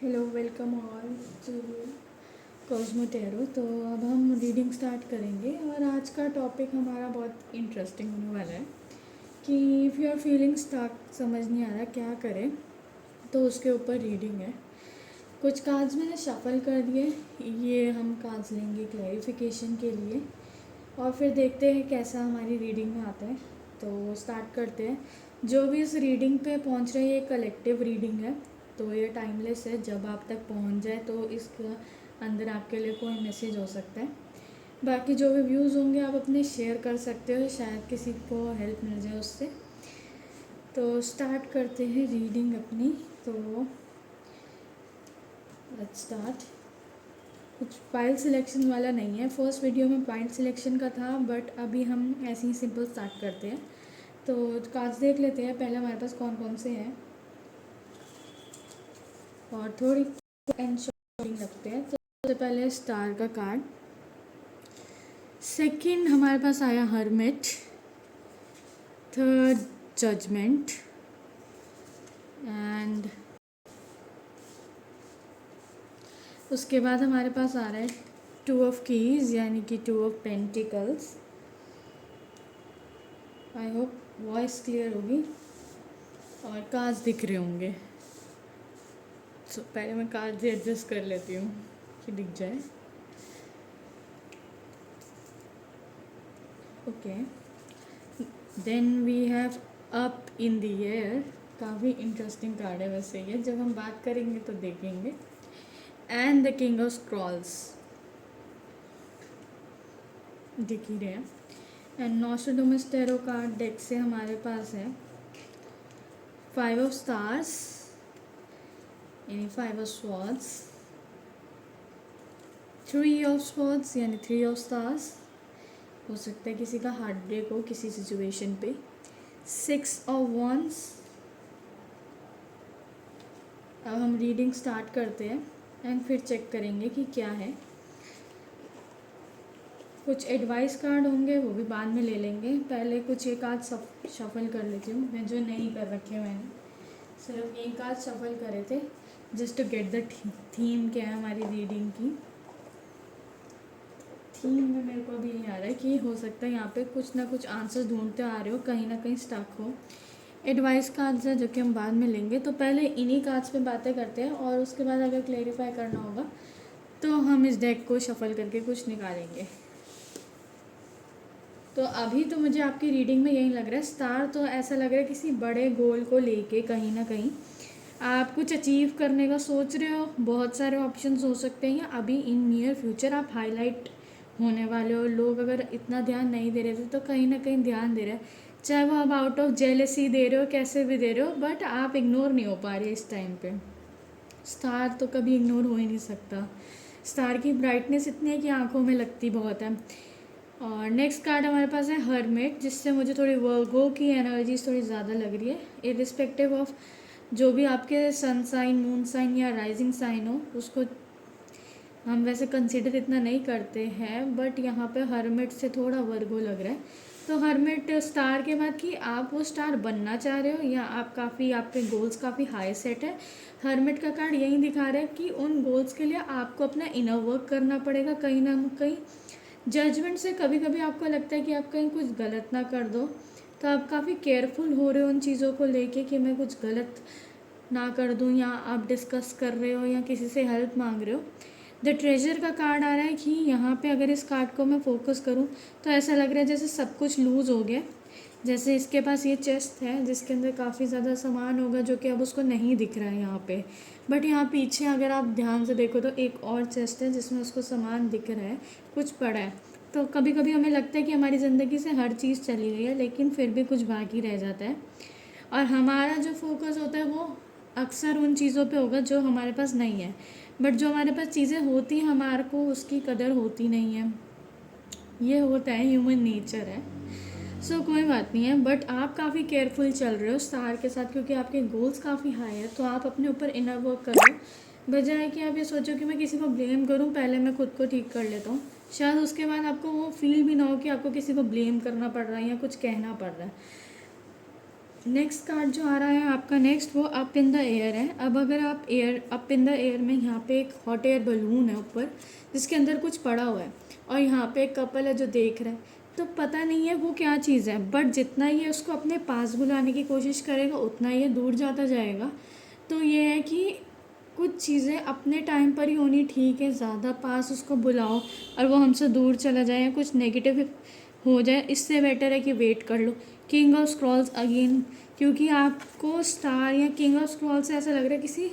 Hello, welcome all to Cosmo Tarot. तो अब हम रीडिंग स्टार्ट करेंगे और आज का टॉपिक हमारा बहुत इंटरेस्टिंग होने वाला है कि if you are feeling stuck, समझ नहीं आ रहा क्या करें, तो उसके ऊपर रीडिंग है। कुछ कार्ड्स मैंने शफल कर दिए, ये हम कार्ड्स लेंगे क्लैरिफिकेशन के लिए और फिर देखते हैं कैसा हमारी रीडिंग में आता है। तो स्टार्ट करते हैं। जो भी इस रीडिंग पे पहुंच रहे हैं, ये कलेक्टिव रीडिंग है, तो ये टाइमलेस है। जब आप तक पहुंच जाए तो इसके अंदर आपके लिए कोई मैसेज हो सकता है। बाकी जो भी व्यूज़ होंगे आप अपने शेयर कर सकते हो, शायद किसी को हेल्प मिल जाए उससे। तो स्टार्ट करते हैं रीडिंग अपनी। तो लेट्स स्टार्ट। कुछ फाइल सिलेक्शन वाला नहीं है, फर्स्ट वीडियो में फाइल सिलेक्शन का था, बट अभी हम ऐसे ही सिंपल स्टार्ट करते हैं। तो कार्ड्स देख लेते हैं पहले हमारे पास कौन कौन से हैं और थोड़ी एंश्योरिंग रखते हैं। तो सबसे पहले स्टार का कार्ड, सेकंड हमारे पास आया हर्मिट, थर्ड जजमेंट एंड उसके बाद हमारे पास आ रहा है टू ऑफ कीज यानी कि two of pentacles. I hope voice clear होगी और कार्ड्स दिख रहे होंगे। तो पहले मैं कार्ड्स एडजस्ट कर लेती हूँ कि दिख जाए। Okay, then we have up in the air. काफ़ी इंटरेस्टिंग कार्ड है वैसे ये, जब हम बात करेंगे तो देखेंगे। And the king of scrolls दिख ही रहे हैं। And Nostradamus tarot card deck से हमारे पास है फाइव ऑफ स्टार्स यानी five of swords, three of swords यानी थ्री ऑफ स्टार्स, हो सकता है किसी का हार्ट ब्रेक हो किसी सिचुएशन पे, सिक्स ऑफ वंस। अब हम रीडिंग स्टार्ट करते हैं एंड फिर चेक करेंगे कि क्या है। कुछ एडवाइस कार्ड होंगे वो भी बाद में ले लेंगे, पहले कुछ एक आध शफल कर लेती हूँ मैं, जो नहीं कर रखे मैंने, सिर्फ एक आध शफल करे थे just to get the theme क्या है हमारी रीडिंग की। थीम में मेरे को अभी नहीं आ रहा है कि हो सकता है यहाँ पे कुछ ना कुछ आंसर ढूंढते आ रहे हो, कहीं ना कहीं स्टक हो। एडवाइस कार्ड्स है जो कि हम बाद में लेंगे, तो पहले इन्हीं कार्ड्स पे बातें करते हैं और उसके बाद अगर क्लेरिफाई करना होगा तो हम इस डेक को शफल करके कुछ निकालेंगे। तो अभी तो मुझे आपकी रीडिंग में यही लग रहा है, स्टार तो ऐसा लग रहा है किसी बड़े गोल को लेके कहीं ना कहीं आप कुछ अचीव करने का सोच रहे हो। बहुत सारे ऑप्शंस हो सकते हैं, या अभी इन नियर फ्यूचर आप हाईलाइट होने वाले हो। लोग अगर इतना ध्यान नहीं दे रहे थे तो कहीं ना कहीं ध्यान दे रहे हैं, चाहे वो आप आउट ऑफ जेलेसी दे रहे हो, कैसे भी दे रहे हो, बट आप इग्नोर नहीं हो पा रहे इस टाइम पे। स्टार तो कभी इग्नोर हो ही नहीं सकता, स्टार की ब्राइटनेस इतनी है कि आंखों में लगती बहुत है। और नेक्स्ट कार्ड हमारे पास है हर्मिट, जिससे मुझे थोड़ी वर्गो की एनर्जीज थोड़ी ज़्यादा लग रही है। इरिस्पेक्टिव ऑफ जो भी आपके सन साइन, मून साइन या राइजिंग साइन हो, उसको हम वैसे कंसिडर इतना नहीं करते हैं, बट यहाँ पे हर्मिट से थोड़ा वर्गो लग रहा है। तो हर्मिट स्टार के बाद कि आप वो स्टार बनना चाह रहे हो या आप काफ़ी, आपके गोल्स काफ़ी हाई सेट है। हर्मिट का कार्ड यही दिखा रहा है कि उन गोल्स के लिए आपको अपना इनर वर्क करना पड़ेगा कहीं ना कहीं। जजमेंट से कभी कभी आपको लगता है कि आप कहीं कुछ गलत ना कर दो, तो आप काफ़ी केयरफुल हो रहे हो उन चीज़ों को लेके कि मैं कुछ गलत ना कर दूं, या आप डिस्कस कर रहे हो या किसी से हेल्प मांग रहे हो। द ट्रेजर का कार्ड आ रहा है कि यहाँ पे अगर इस कार्ड को मैं फोकस करूँ तो ऐसा लग रहा है जैसे सब कुछ लूज़ हो गया। जैसे इसके पास ये चेस्ट है जिसके अंदर काफ़ी ज़्यादा सामान होगा जो कि अब उसको नहीं दिख रहा है यहाँ पे, बट यहाँ पीछे अगर आप ध्यान से देखो तो एक और चेस्ट है जिसमें उसको सामान दिख रहा है, कुछ पड़ा है। तो कभी कभी हमें लगता है कि हमारी ज़िंदगी से हर चीज़ चली गई है, लेकिन फिर भी कुछ बाकी रह जाता है और हमारा जो फोकस होता है वो अक्सर उन चीज़ों पे होगा जो हमारे पास नहीं है। बट जो हमारे पास चीज़ें होती हैं हमारे को उसकी कदर होती नहीं है। ये होता है, ह्यूमन नेचर है। सो कोई बात नहीं है, बट आप काफ़ी केयरफुल चल रहे हो स्टार के साथ, क्योंकि आपके गोल्स काफ़ी हाई है। तो आप अपने ऊपर इनर वर्क करो, बजाय कि आप ये सोचो कि मैं किसी को ब्लेम करूं, पहले मैं खुद को ठीक कर लेता हूँ। शायद उसके बाद आपको वो फील भी ना हो कि आपको किसी को ब्लेम करना पड़ रहा है या कुछ कहना पड़ रहा है। नेक्स्ट कार्ड जो आ रहा है आपका नेक्स्ट, वो अप इन द एयर है। अब अगर आप अप इन द एयर में, यहाँ पे एक हॉट एयर बलून है ऊपर जिसके अंदर कुछ पड़ा हुआ है, और यहाँ पे एक कपल है जो देख रहा है। तो पता नहीं है वो क्या चीज़ है, बट जितना ये उसको अपने पास बुलाने की कोशिश करेगा उतना ये दूर जाता जाएगा। तो ये है कि कुछ चीज़ें अपने टाइम पर ही होनी ठीक है, ज़्यादा पास उसको बुलाओ और वो हमसे दूर चला जाए या कुछ नेगेटिव हो जाए, इससे बेटर है कि वेट कर लो। किंग ऑफ स्क्रॉल्स अगेन, क्योंकि आपको स्टार या किंग ऑफ स्क्रॉल्स से ऐसा लग रहा है किसी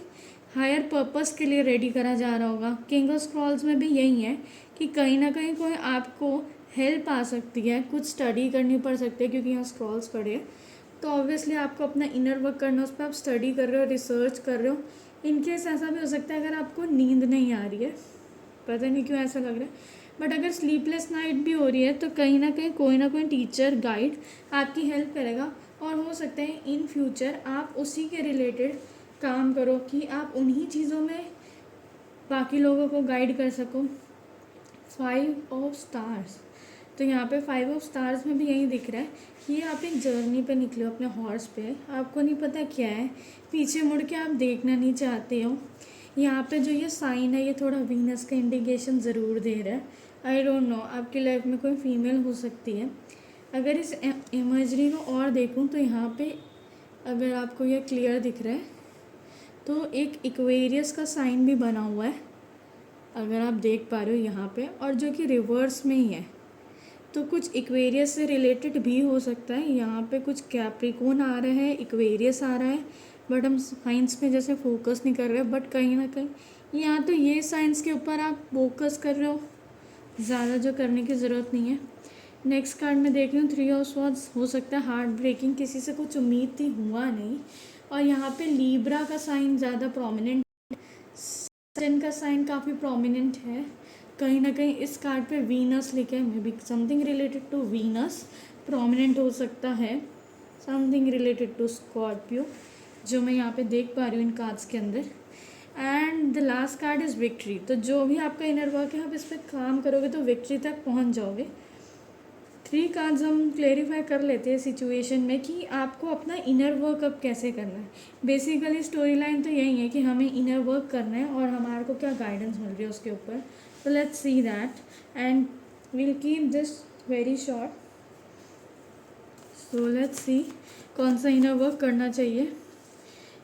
हायर पर्पस के लिए रेडी करा जा रहा होगा। किंग ऑफ स्क्रॉल्स में भी यही है कि कहीं ना कहीं कोई आपको हेल्प आ सकती है, कुछ स्टडी करनी पड़ सकती है, क्योंकि यहाँ स्क्रॉल्स पड़े हैं। तो ऑब्वियसली आपको अपना इनर वर्क करना, उस पर आप स्टडी कर रहे हो, रिसर्च कर रहे हो। इनकेस ऐसा भी हो सकता है अगर आपको नींद नहीं आ रही है, पता नहीं क्यों ऐसा लग रहा है, बट अगर स्लीपलेस नाइट भी हो रही है तो कहीं ना कोई टीचर गाइड आपकी हेल्प करेगा। और हो सकता है इन फ्यूचर आप उसी के रिलेटेड काम करो कि आप उन्हीं चीज़ों में बाकी लोगों को गाइड कर सको। 5 ऑफ स्टार्स, तो यहाँ पे 5 ऑफ स्टार्स में भी यही दिख रहा है कि आप एक जर्नी पे निकले हो अपने हॉर्स पे, आपको नहीं पता क्या है, पीछे मुड़ के आप देखना नहीं चाहते हो। यहाँ पे जो ये साइन है ये थोड़ा वीनस का इंडिकेशन ज़रूर दे रहा है। आई डोंट नो, आपकी लाइफ में कोई फीमेल हो सकती है। अगर इस इमेजरी को और देखूँ तो यहाँ पे अगर आपको ये क्लियर दिख रहा है तो एक इक्वेरियस का साइन भी बना हुआ है, अगर आप देख पा रहे हो यहाँ पे, और जो कि रिवर्स में ही है। तो कुछ इक्वेरियस से रिलेटेड भी हो सकता है। यहाँ पे कुछ कैप्रिकॉन आ रहा है, इक्वेरियस आ रहा है, बट हम साइंस में जैसे फोकस नहीं कर रहे, बट कहीं ना कहीं यहाँ तो ये साइंस के ऊपर आप फोकस कर रहे हो, ज़्यादा जो करने की ज़रूरत नहीं है। नेक्स्ट कार्ड में देख रही हूँ 3 ऑफ स्वॉर्ड्स, हो सकता है हार्ट ब्रेकिंग, किसी से कुछ उम्मीद थी हुआ नहीं। और यहाँ पे लीब्रा का साइन ज़्यादा प्रोमिनेंट, सन का साइन काफ़ी प्रोमिनेंट है। कहीं ना कहीं इस कार्ड पे वीनस लिखा है, maybe something related to Venus prominent हो सकता है, समथिंग रिलेटेड टू स्कॉर्पियो, जो मैं यहाँ पे देख पा रही हूँ इन कार्ड्स के अंदर। And the last card is victory. तो जो भी आपका इनर वर्क है आप इस पर काम करोगे तो विक्ट्री तक पहुँच जाओगे। 3 कार्ड्स हम क्लेरिफाई कर लेते हैं सिचुएशन में कि आपको अपना इनर वर्क अब कैसे करना है। बेसिकली स्टोरी लाइन तो यही है कि हमें इनर वर्क करना है और हमारे को क्या गाइडेंस मिल रही है उसके ऊपर। तो let's see that and will keep this very short. So let's see कौन सा इनर वर्क करना चाहिए।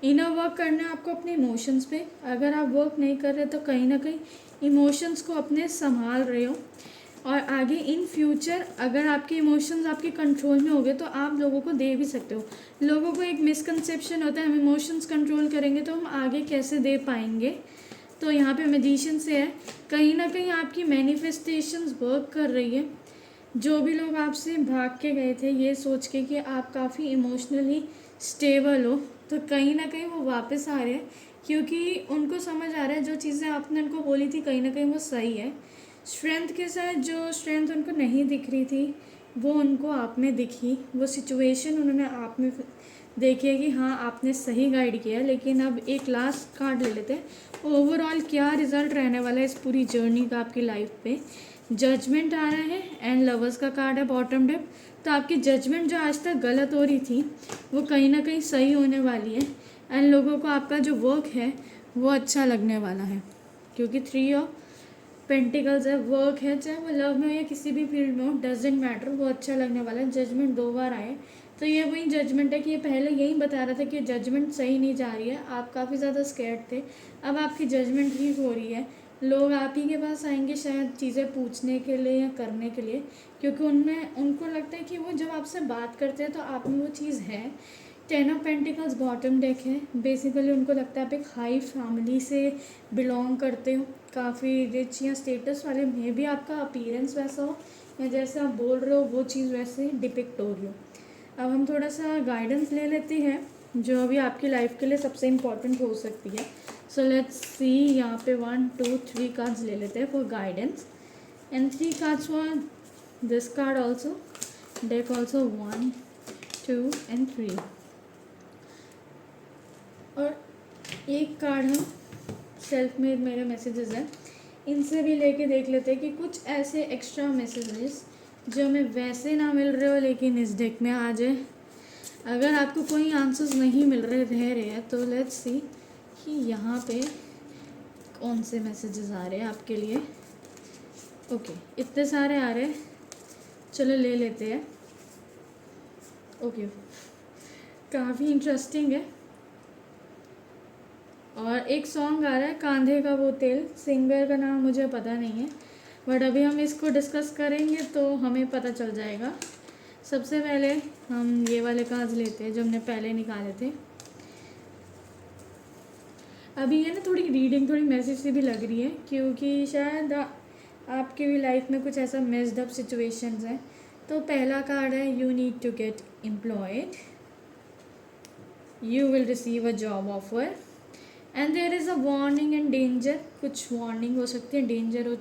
इनर वर्क करना है आपको अपने इमोशंस पे। अगर आप वर्क नहीं कर रहे तो कहीं ना कहीं इमोशंस को अपने संभाल रहे हो, और आगे इन फ्यूचर अगर आपके इमोशंस आपके कंट्रोल में हो गए तो आप लोगों को दे भी सकते हो। लोगों को एक मिसकंसेप्शन होता है हम इमोशंस कंट्रोल करेंगे तो हम आगे कैसे दे पाएंगे। तो यहाँ पे मैजिशियन से है, कहीं ना कहीं आपकी मैनिफेस्टेशंस वर्क कर रही है। जो भी लोग आपसे भाग के गए थे ये सोच के कि आप काफ़ी इमोशनली स्टेबल हो, तो कहीं ना कहीं वो वापस आ रहे हैं, क्योंकि उनको समझ आ रहा है जो चीज़ें आपने उनको बोली थी कहीं ना कहीं वो सही है। स्ट्रेंथ के साथ जो स्ट्रेंथ उनको नहीं दिख रही थी वो उनको आप में दिखी, वो सिचुएशन उन्होंने आप में देखी है कि हाँ आपने सही गाइड किया। लेकिन अब एक लास्ट कार्ड ले लेते हैं, ओवरऑल क्या रिजल्ट रहने वाला है इस पूरी जर्नी का आपकी लाइफ पे। जजमेंट आ रहा है एंड लवर्स का कार्ड है बॉटम डेप। तो आपकी जजमेंट जो आज तक गलत हो रही थी वो कहीं ना कहीं सही होने वाली है, एंड लोगों को आपका जो वर्क है वो अच्छा लगने वाला है, क्योंकि 3 ऑफ पेंटिकल्स है, वर्क है, चाहे वो लव में हो या किसी भी फील्ड में हो, डजेंट मैटर, वो अच्छा लगने वाला है। जजमेंट 2 बार आए तो ये वही जजमेंट है कि ये पहले यही बता रहा था कि जजमेंट सही नहीं जा रही है, आप काफ़ी ज़्यादा स्कैर्ड थे, अब आपकी जजमेंट ठीक हो रही है। लोग आप ही के पास आएंगे शायद चीज़ें पूछने के लिए या करने के लिए, क्योंकि उनमें उनको लगता है कि वो जब आपसे बात करते हैं तो आप में वो चीज़ है। 10 ऑफ पेंटिकल्स बॉटम डेक है, बेसिकली उनको लगता है आप एक हाई फैमिली से बिलोंग करते हो, काफ़ी रिच या स्टेटस वाले, में भी आपका अपीयरेंस वैसा हो या जैसे आप बोल रहे हो वो चीज़ वैसे डिपिक्ट हो रही हो। अब हम थोड़ा सा गाइडेंस ले लेते हैं जो अभी आपकी लाइफ के लिए सबसे इम्पॉर्टेंट हो सकती है। सो लेट्स सी, यहाँ पे 1 2 3 कार्ड्स ले लेते हैं for guidance and 3 cards for this card also, deck also 1 2 and 3, और एक कार्ड हम सेल्फ मेड मेरे मैसेजेस हैं, इनसे भी लेके देख लेते हैं कि कुछ ऐसे एक्स्ट्रा मैसेजेस जो हमें वैसे ना मिल रहे हो लेकिन इस डेक में आ जाए। अगर आपको कोई आंसर्स नहीं मिल रहे हैं तो लेट्स सी कि यहाँ पे कौन से मैसेजेस आ रहे हैं आपके लिए। ओके, इतने सारे आ रहे हैं, चलो ले लेते हैं। ओके, काफ़ी इंटरेस्टिंग है। और एक सॉन्ग आ रहा है कांधे का वो तेल, सिंगर का नाम मुझे पता नहीं है, बट अभी हम इसको डिस्कस करेंगे तो हमें पता चल जाएगा। सबसे पहले हम ये वाले कार्ड्स लेते हैं जो हमने पहले निकाले थे। अभी ये ना थोड़ी रीडिंग थोड़ी मैसेज सी भी लग रही है, क्योंकि शायद आपकी भी लाइफ में कुछ ऐसा मेस्ड अप सिचुएशंस हैं। तो पहला कार्ड है you need to get employed, you will receive a job offer and there is a warning and danger. कुछ वार्निंग हो सकती है, डेंजर हो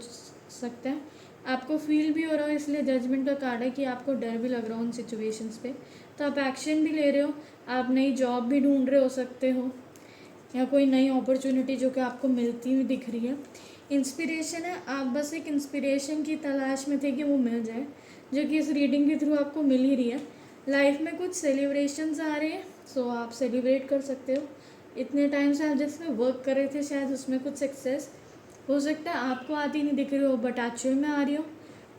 सकता है, आपको फील भी हो रहा हो, इसलिए जजमेंट का कार्ड है कि आपको डर भी लग रहा हो उन सिचुएशंस पे, तो आप एक्शन भी ले रहे हो। आप नई जॉब भी ढूंढ रहे हो सकते हो, या कोई नई अपॉर्चुनिटी जो कि आपको मिलती हुई दिख रही है। इंस्पिरेशन है, आप बस एक इंस्पिरेशन की तलाश में थे कि वो मिल जाए, जो कि इस रीडिंग के थ्रू आपको मिल ही रही है। लाइफ में कुछ सेलिब्रेशंस आ रहे हैं, सो आप सेलिब्रेट कर सकते हो। इतने टाइम से आप जिसमें वर्क कर रहे थे शायद उसमें कुछ सक्सेस हो सकता है आपको आती नहीं दिख रही हो, बट एक्चुअल में आ रही हो।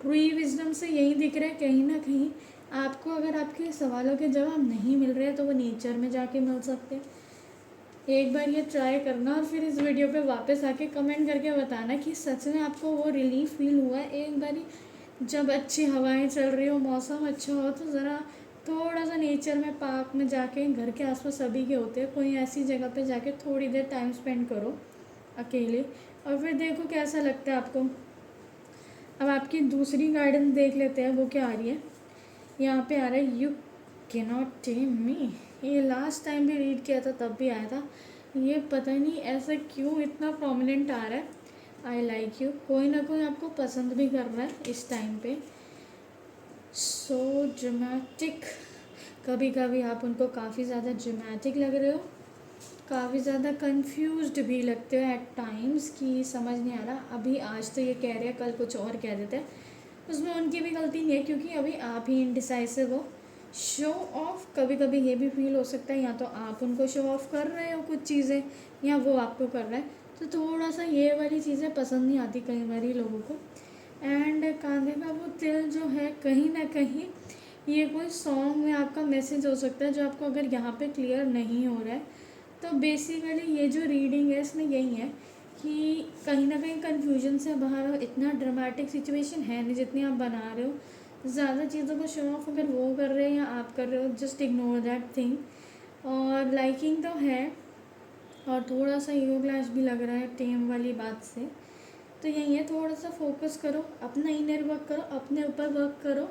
ट्रू विजडम से यही दिख रहा है कहीं ना कहीं आपको, अगर आपके सवालों के जवाब नहीं मिल रहे हैं तो वो नेचर में जाके मिल सकते हैं। एक बार ये ट्राई करना और फिर इस वीडियो पे वापस आके कमेंट करके बताना कि सच में आपको वो रिलीफ फील हुआ है। एक बारी जब अच्छी हवाएं चल रही हो, मौसम अच्छा हो, तो ज़रा थोड़ा सा नेचर में, पार्क में जाके, घर के आसपास सभी के होते हैं, कोई ऐसी जगह पे जाके थोड़ी देर टाइम स्पेंड करो अकेले, और फिर देखो कैसा लगता है आपको। अब आपकी दूसरी गाइडेंस देख लेते हैं, वो क्या आ रही है। यहाँ पे आ रहा है यू कैन नॉट टेम मी। ये लास्ट टाइम भी रीड किया था तब भी आया था, ये पता नहीं ऐसा क्यों इतना प्रोमिनेंट आ रहा है। आई लाइक यू, कोई ना कोई आपको पसंद भी कर रहा है इस टाइम पे। सो ड्रामेटिक, कभी कभी आप उनको काफ़ी ज़्यादा ड्रामेटिक लग रहे हो, काफ़ी ज़्यादा कंफ्यूज्ड भी लगते हो एट टाइम्स, कि समझ नहीं आ रहा अभी आज तो ये कह रहे हैं कल कुछ और कह देते हैं। उसमें उनकी भी गलती नहीं है, क्योंकि अभी आप ही इनडिसाइसिव हो। शो ऑफ, कभी कभी ये भी फील हो सकता है या तो आप उनको शो ऑफ कर रहे हो कुछ चीज़ें, या वो आपको कर रहा है, तो थोड़ा सा ये वाली चीज़ें पसंद नहीं आती कई बार लोगों को। एंड कांधे का वो तिल जो है, कहीं ना कहीं ये कोई सॉन्ग में आपका मैसेज हो सकता है जो आपको अगर यहाँ पे क्लियर नहीं हो रहा है। तो बेसिकली ये जो रीडिंग है इसमें यही है कि कहीं ना कहीं कन्फ्यूजन से बाहर हो। इतना ड्रामेटिक सिचुएशन है नहीं जितनी आप बना रहे हो, ज़्यादा चीज़ों को शो ऑफ अगर वो कर रहे हैं या आप कर रहे हो, जस्ट इग्नोर दैट थिंग। और लाइकिंग तो है, और थोड़ा सा ईगो क्लैश भी लग रहा है टेम वाली बात से। तो यही है, थोड़ा सा फोकस करो, अपना इनर वर्क करो, अपने ऊपर वर्क करो,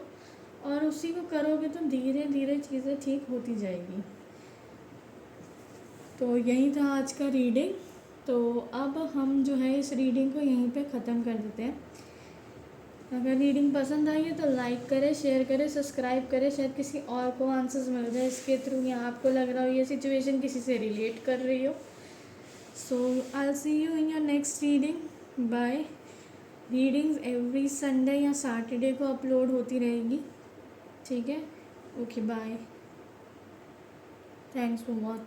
और उसी को करोगे तो धीरे धीरे चीज़ें ठीक होती जाएगी। तो यही था आज का रीडिंग। तो अब हम जो है इस रीडिंग को यहीं पे ख़त्म कर देते हैं। अगर रीडिंग पसंद आई है तो लाइक करें, शेयर करें, सब्सक्राइब करें, शायद किसी और को आंसर्स मिल जाए इसके थ्रू, या आपको लग रहा हो ये सिचुएशन किसी से रिलेट कर रही हो। So I will see you in your next reading. Bye. Readings every Sunday या सैटरडे को अपलोड होती रहेगी, ठीक है। Okay, bye, thanks for watching.